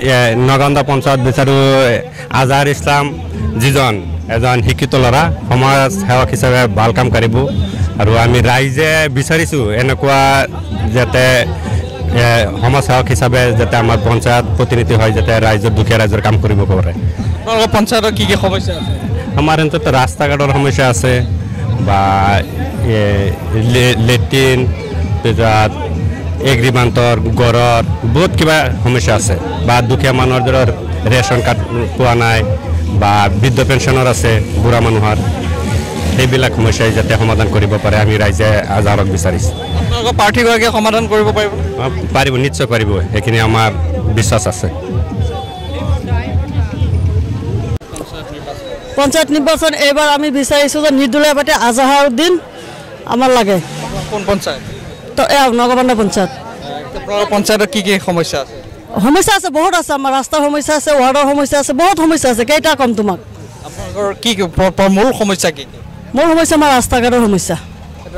নগাঁও পঞ্চায়ত বিচাৰোঁ আজহাৰ ইছলাম যিজন এজন শিক্ষিত ল'ৰা সমাজ সেৱক হিচাপে ভাল কাম কৰিব আৰু আমি ৰাইজে বিচাৰিছোঁ এনেকুৱা যাতে সমাজ সেৱক হিচাপে যাতে আমাৰ পঞ্চায়ত প্ৰতিনিধি হয় যাতে ৰাইজৰ দুখীয়া ৰাইজৰ কাম কৰিব পাৰে। পঞ্চায়তৰ কি সমস্যা আছে? আমাৰ অঞ্চলত ৰাস্তা ঘাটৰ সমস্যা আছে বা লেট্ৰিন পিছত এগ্ৰিমেণ্টৰ গড়ৰ বহুত কিবা সমস্যা আছে বা দুখীয়া মানুহৰ ধৰক ৰেচন কাৰ্ড পোৱা নাই বা বৃদ্ধ পেঞ্চনৰ আছে বুঢ়া মানুহৰ সেইবিলাক সমস্যাই যাতে সমাধান কৰিব পাৰে আমি ৰাইজে আজহাৰক বিচাৰিছোঁ। আপোনালোকৰ প্ৰাৰ্থীগৰাকীয়ে সমাধান কৰিব পাৰিব? পাৰিব, নিশ্চয় পাৰিব, সেইখিনি আমাৰ বিশ্বাস আছে। পঞ্চায়ত নিৰ্বাচন এইবাৰ আমি বিচাৰিছোঁ যে নিৰ্দলীয় প্ৰাৰ্থী আজহাৰুদ্দিন আমাৰ লাগে। কোন পঞ্চায়ত? তো নগাঁও পঞ্চায়ত। আপোনালোকৰ পঞ্চায়তৰ কি সমস্যা আছে? সমস্যা আছে, বহুত আছে। আমাৰ ৰাস্তাৰ সমস্যা আছে, ৱাৰ্ডৰ সমস্যা আছে, বহুত সমস্যা আছে। কেইটা কম তোমাক? আপোনালোকৰ কি মূল সমস্যা কি? মূল সমস্যা আমাৰ ৰাস্তা ঘাটৰ সমস্যা।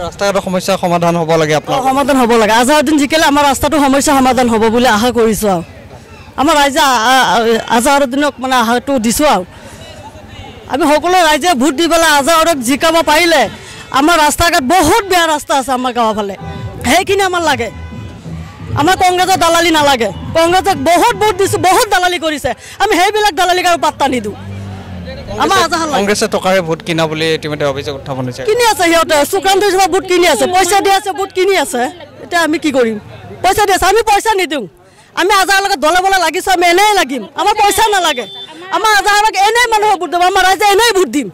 ৰাস্তা ঘাটৰ সমস্যা সমাধান হ'ব লাগে, আপোনাৰ সমাধান হ'ব লাগে। আজহাৰুদ্দিন জিকিলে আমাৰ ৰাস্তাটো সমস্যা সমাধান হ'ব বুলি আশা কৰিছোঁ আৰু আমাৰ ৰাইজে আজহাৰুদ্দিনক মানে আশাটো দিছোঁ আৰু আমি সকলো ৰাইজে ভোট দি পেলাই আজহাৰক জিকাব পাৰিলে আমাৰ ৰাস্তা ঘাট বহুত বেয়া ৰাস্তা আছে আমাৰ গাঁৱৰ ফালে, সেইখিনি আমাৰ লাগে। আমাৰ কংগ্ৰেছৰ দালালি নালাগে। কংগ্ৰেছক বহুত ভোট দিছোঁ, বহুত দালালি কৰিছে, আমি সেইবিলাক দালালিক আৰু পাত্তা নিদিওঁ। আমাৰ আজহাৰ কংগ্ৰেছে টকাৰে ভোট কিনা বুলি ইতিমধ্যে অভিযোগ উত্থাপন হৈছে। কিনি আছে সিহঁতে, সুকান্ত হিচাপে ভোট কিনি আছে, পইচা দি আছে, ভোট কিনি আছে। এতিয়া আমি কি কৰিম? পইচা দি আছে, আমি পইচা নিদিওঁ। আমি আজহাৰৰ লগত দলে বলে লাগিছোঁ, আমি এনেই লাগিম, আমাৰ পইচা নালাগে। আমাৰ আজহাৰক এনেই মানুহক ভোট দিব, আমাৰ ৰাইজে এনেই ভোট দিম,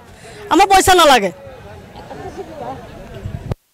আমাৰ পইচা নালাগে।